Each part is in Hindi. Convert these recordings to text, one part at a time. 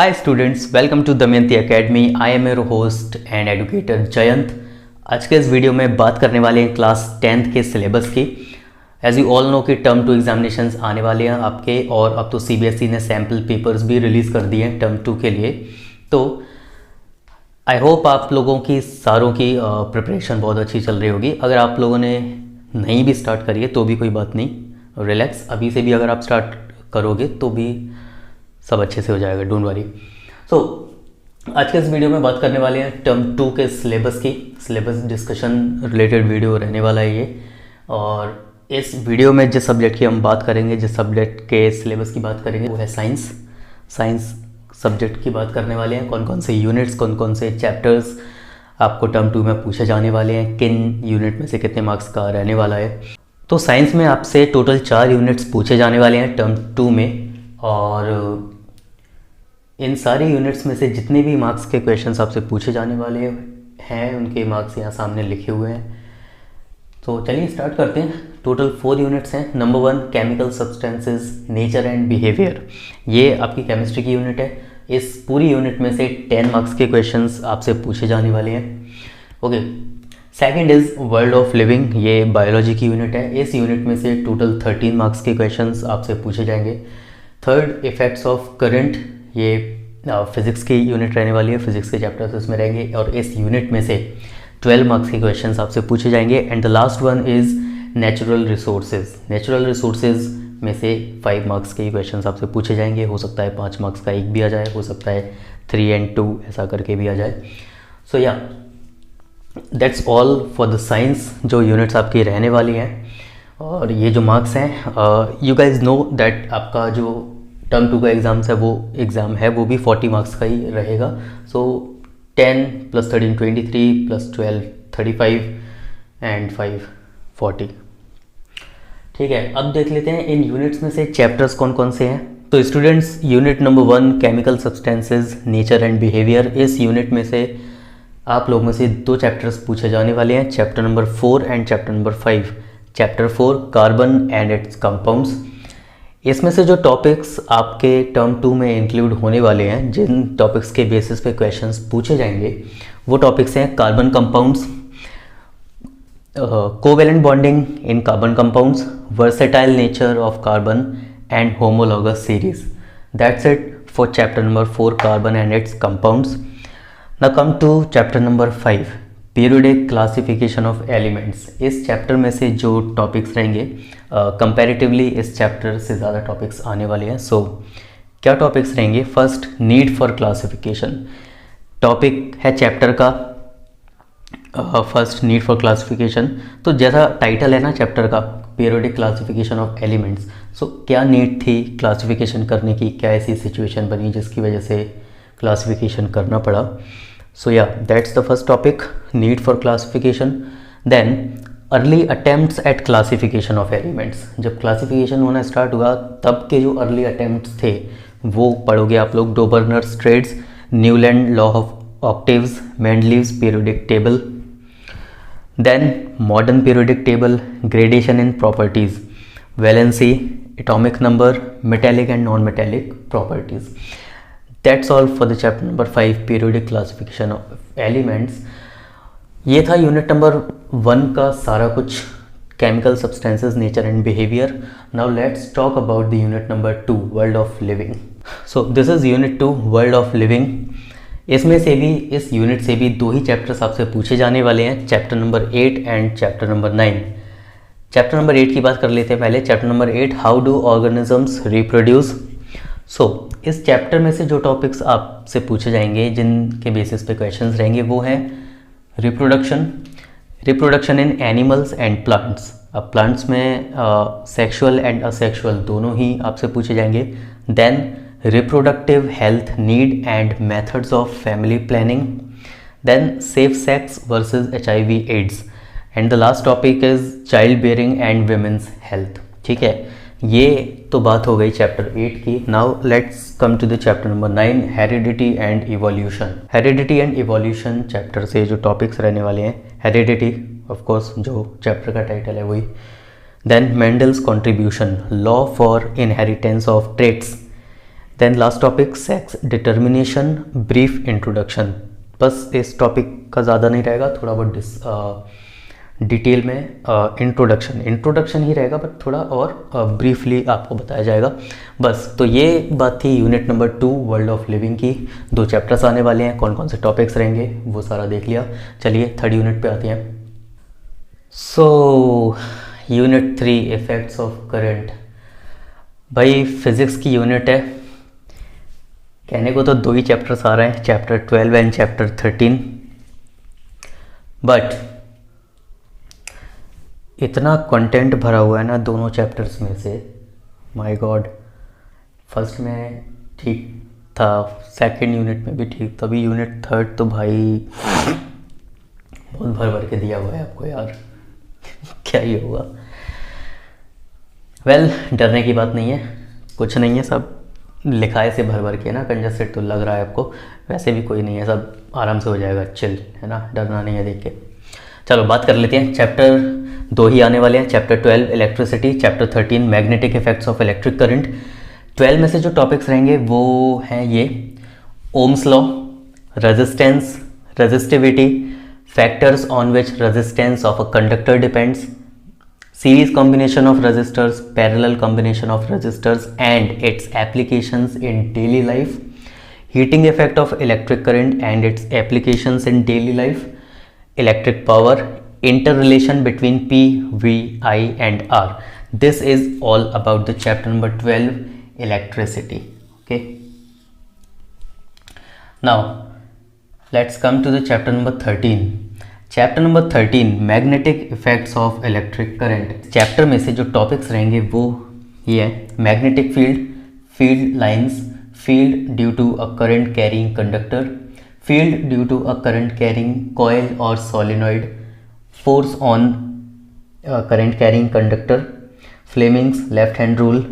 Hi students, welcome to Damayanti Academy. I am your host and educator Jayant. आज के इस वीडियो में बात करने वाले हैं क्लास 10th के सिलेबस की. एज यू ऑल नो कि टर्म 2 एग्जामिनेशंस आने वाले हैं आपके, और अब तो सीबीएसई ने सैम्पल पेपर्स भी रिलीज़ कर दिए हैं टर्म 2 के लिए. तो आई होप आप लोगों की सारों की प्रिपरेशन बहुत अच्छी चल रही होगी. अगर आप लोगों ने नहीं भी स्टार्ट करी है तो भी कोई बात नहीं, रिलैक्स. अभी से भी अगर आप स्टार्ट करोगे तो भी सब अच्छे से हो जाएगा, डोंट वरी. सो आज के इस वीडियो में बात करने वाले हैं टर्म 2 के सिलेबस की. सिलेबस डिस्कशन रिलेटेड वीडियो रहने वाला है ये. और इस वीडियो में जिस सब्जेक्ट की हम बात करेंगे, जिस सब्जेक्ट के सिलेबस की बात करेंगे वो है साइंस. साइंस सब्जेक्ट की बात करने वाले हैं. कौन कौन से यूनिट्स, कौन कौन से चैप्टर्स आपको टर्म 2 में पूछे जाने वाले हैं, किन यूनिट में से कितने मार्क्स का रहने वाला है. तो साइंस में आपसे टोटल 4 यूनिट्स पूछे जाने वाले हैं टर्म 2 में, और इन सारे यूनिट्स में से जितने भी मार्क्स के क्वेश्चंस आपसे पूछे जाने वाले हैं उनके मार्क्स यहाँ सामने लिखे हुए हैं. तो चलिए स्टार्ट करते हैं. टोटल 4 यूनिट्स हैं. Number 1 chemical substances, nature and behaviour. ये आपकी केमिस्ट्री की यूनिट है. इस पूरी यूनिट में से 10 मार्क्स के क्वेश्चंस आपसे पूछे जाने वाले हैं. Okay. Second is world of living. ये बायोलॉजी की यूनिट है. इस यूनिट में से टोटल 13 मार्क्स के क्वेश्चंस आपसे पूछे जाएंगे. Third effects of current. ये फिज़िक्स की यूनिट रहने वाली है. फिज़िक्स के चैप्टर्स इसमें रहेंगे, और इस यूनिट में से 12 मार्क्स के क्वेश्चंस आपसे पूछे जाएंगे. And the last one is natural resources. Natural resources में से 5 मार्क्स के क्वेश्चंस आपसे पूछे जाएंगे. हो सकता है 5 मार्क्स का एक भी आ जाए, हो सकता है 3 and 2 ऐसा करके भी आ जाए. सो या that's all for the science, जो यूनिट्स आपकी रहने वाली हैं. और ये जो मार्क्स हैं, यू गाइज नो दैट आपका जो टर्म 2 का एग्ज़ाम है वो भी 40 मार्क्स का ही रहेगा. सो 10 + 13 23 + 12 35 एंड 5 40. ठीक है, अब देख लेते हैं इन यूनिट्स में से चैप्टर्स कौन कौन से हैं. तो students, unit number 1 chemical substances, nature and behaviour. इस यूनिट में से आप लोगों में से 2 चैप्टर्स पूछे जाने वाले हैं. Chapter number 4 and chapter number 5. Chapter 4 carbon and its compounds. इसमें से जो टॉपिक्स आपके टर्म 2 में इंक्लूड होने वाले हैं, जिन टॉपिक्स के बेसिस पे क्वेश्चंस पूछे जाएंगे, वो टॉपिक्स हैं carbon compounds, covalent bonding in carbon compounds, versatile nature of carbon and homologous series. That's it for chapter number 4 carbon and its compounds. Now come to chapter number 5 periodic classification of elements. इस चैप्टर में से जो टॉपिक्स रहेंगे, कंपैरेटिवली इस चैप्टर से ज़्यादा टॉपिक्स आने वाले हैं. सो क्या टॉपिक्स रहेंगे? First, need for classification. Topic है चैप्टर का फर्स्ट, नीड फॉर क्लासिफिकेशन. तो जैसा टाइटल है ना चैप्टर का, पीरियोडिक क्लासिफिकेशन ऑफ एलिमेंट्स. सो क्या नीड थी क्लासिफिकेशन करने की? क्या ऐसी सिचुएशन बनी जिसकी वजह से क्लासिफिकेशन करना पड़ा? So yeah, that's the first topic, need for classification. Then early attempts at classification of elements. जब क्लासिफिकेशन होना स्टार्ट हुआ तब के जो अर्ली अटेम्प्ट्स थे वो पढ़ोगे आप लोग. Dobereiner's triads, Newland law of octaves, Mendeleev's periodic table. Then modern periodic table, gradation in properties, valency, atomic number, metallic and non metallic properties. That's all for the chapter number 5 periodic classification of elements. ये था यूनिट नंबर 1 का सारा कुछ, chemical substances, nature and behaviour. Now let's talk about the unit number 2 world of living. So this is unit 2 world of living. इसमें से भी, इस यूनिट से भी 2 ही चैप्टर्स आपसे पूछे जाने वाले हैं, chapter number 8 and chapter number 9. Chapter number 8 की बात कर लेते हैं पहले. Chapter number 8, how do organisms reproduce. So इस चैप्टर में से जो टॉपिक्स आपसे पूछे जाएंगे, जिनके बेसिस पे क्वेश्चंस रहेंगे, वो हैं reproduction, reproduction in animals and plants. अब प्लांट्स में सेक्सुअल एंड असेक्सुअल दोनों ही आपसे पूछे जाएंगे. Then reproductive health need and methods of family planning. Then safe sex versus HIV AIDS. And the last topic is child bearing and women's health. ठीक है, ये तो बात हो गई चैप्टर 8 की. Now let's come to the chapter number 9, heredity and evolution. Heredity and evolution chapter से जो टॉपिक्स रहने वाले हैं, हेरिडिटी ऑफ कोर्स जो चैप्टर का टाइटल है वही. Then Mendel's contribution, law for inheritance of traits. Then last topic sex determination, brief introduction. बस इस टॉपिक का ज़्यादा नहीं रहेगा, थोड़ा बहुत डिटेल में इंट्रोडक्शन ही रहेगा, बट थोड़ा और ब्रीफली आपको बताया जाएगा बस। तो ये बात थी unit number 2 world of living की। 2 चैप्टर्स आने वाले हैं, कौन कौन से टॉपिक्स रहेंगे वो सारा देख लिया। चलिए थर्ड यूनिट पे आते हैं। So unit 3 effects of current. भाई फिज़िक्स की यूनिट है, कहने को तो 2 ही चैप्टर्स आ रहे हैं, चैप्टर 12 एंड चैप्टर 13, बट इतना कंटेंट भरा हुआ है ना दोनों चैप्टर्स में से, माय गॉड। फर्स्ट में ठीक था, सेकंड यूनिट में भी ठीक, तभी यूनिट 3 तो भाई बहुत भर भर के दिया हुआ है आपको यार। क्या ही होगा। वेल, डरने की बात नहीं है, कुछ नहीं है, सब लिखा है से भर भर के ना, कंजस्टेड तो लग रहा है आपको, वैसे भी कोई नहीं है, सब आराम से हो जाएगा, चिल है ना, डरना नहीं है देख के। चलो बात कर लेते हैं। चैप्टर 2 ही आने वाले हैं, chapter 12 electricity, chapter 13 magnetic effects of electric current. 12 में से जो टॉपिक्स रहेंगे वो हैं ये: Ohm's law, resistance, resistivity, factors on which resistance of a conductor depends, series combination of resistors, parallel combination of resistors and its applications in daily life, heating effect of electric current and its applications in daily life, electric power, interrelation between P, V, I and R. This is all about the chapter number 12, electricity. Okay. Now let's come to the chapter number 13. Chapter number 13 magnetic effects of electric current. Chapter में से जो टॉपिक्स रहेंगे वो ये है: magnetic field, field lines, field due to a current carrying conductor, field due to a current carrying coil और solenoid, force on current carrying conductor, Fleming's left hand rule,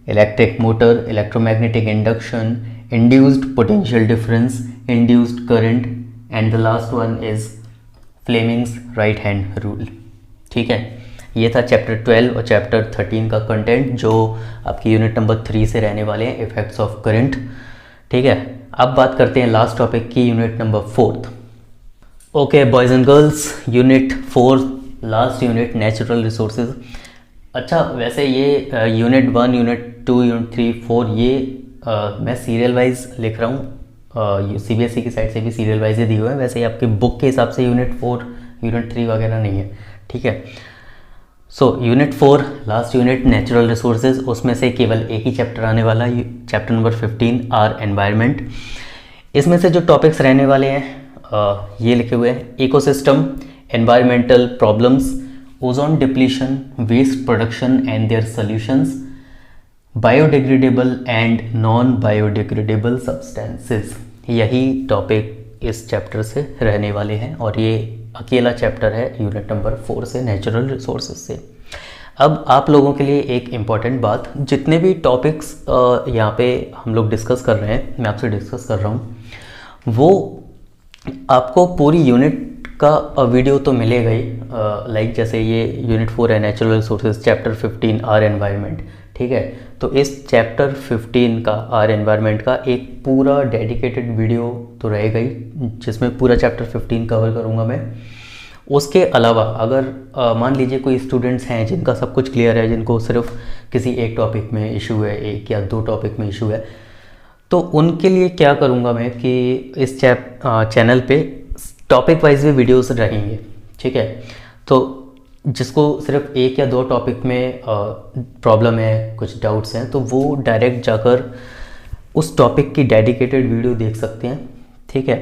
electric motor, electromagnetic induction, induced potential difference, induced current and the last one is Fleming's right hand rule. ठीक है, ये था चैप्टर 12 और चैप्टर 13 का कंटेंट जो आपकी यूनिट नंबर 3 से रहने वाले हैं, इफेक्ट्स ऑफ करंट। ठीक है, अब बात करते हैं लास्ट टॉपिक की, unit number 4। Okay boys and girls, unit 4 last unit, natural resources. अच्छा वैसे ये यूनिट 1, यूनिट 2, यूनिट 3, 4 ये मैं सीरियल वाइज लिख रहा हूँ, CBSE की साइड से भी सीरियल वाइज ही दिए हुए हैं, वैसे ही आपके बुक के हिसाब से यूनिट 4, यूनिट 3 वगैरह नहीं है। ठीक है, so unit 4 last unit, natural resources, उसमें से केवल एक ही चैप्टर आने वाला है, चैप्टर नंबर 15 आर एनवायरनमेंट। इसमें से जो टॉपिक्स रहने वाले हैं ये लिखे हुए हैं: ecosystem, environmental problems, ozone depletion, waste production and their solutions, biodegradable and non biodegradable substances. यही टॉपिक इस चैप्टर से रहने वाले हैं और ये अकेला चैप्टर है यूनिट नंबर 4 से, नेचुरल रिसोर्सेज से। अब आप लोगों के लिए एक इम्पॉर्टेंट बात, जितने भी टॉपिक्स यहाँ पे हम लोग डिस्कस कर रहे हैं, मैं आपसे डिस्कस कर रहा हूँ, वो आपको पूरी यूनिट का वीडियो तो मिलेगा ही, लाइक जैसे ये यूनिट 4 है natural resources, chapter 15 our environment. ठीक है, तो इस चैप्टर 15 का आर एनवायरनमेंट का एक पूरा डेडिकेटेड वीडियो तो रहेगा ही, जिसमें पूरा चैप्टर 15 कवर करूँगा मैं। उसके अलावा अगर मान लीजिए कोई स्टूडेंट्स हैं जिनका सब कुछ क्लियर है, जिनको सिर्फ किसी एक टॉपिक में इशू है, 1 या 2 टॉपिक में इशू है, तो उनके लिए क्या करूँगा मैं कि इस चैनल पे टॉपिक वाइज भी वीडियोस रहेंगे। ठीक है, तो जिसको सिर्फ 1 या 2 टॉपिक में प्रॉब्लम है, कुछ डाउट्स हैं, तो वो डायरेक्ट जाकर उस टॉपिक की डेडिकेटेड वीडियो देख सकते हैं। ठीक है,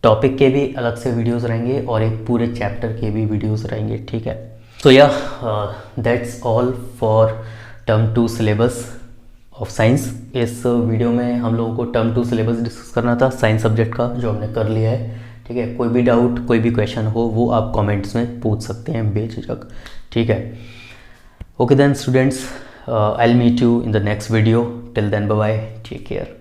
टॉपिक के भी अलग से वीडियोस रहेंगे और एक पूरे चैप्टर के भी वीडियोस रहेंगे। ठीक है, तो या that's all for term 2 syllabus of science. इस वीडियो में हम लोगों को टर्म 2 सिलेबस डिस्कस करना था साइंस सब्जेक्ट का, जो हमने कर लिया है। ठीक है, कोई भी डाउट, कोई भी क्वेश्चन हो वो आप कमेंट्स में पूछ सकते हैं बेझिझक। ठीक है, okay then students, I will meet you in the next video. Till then bye bye, take care.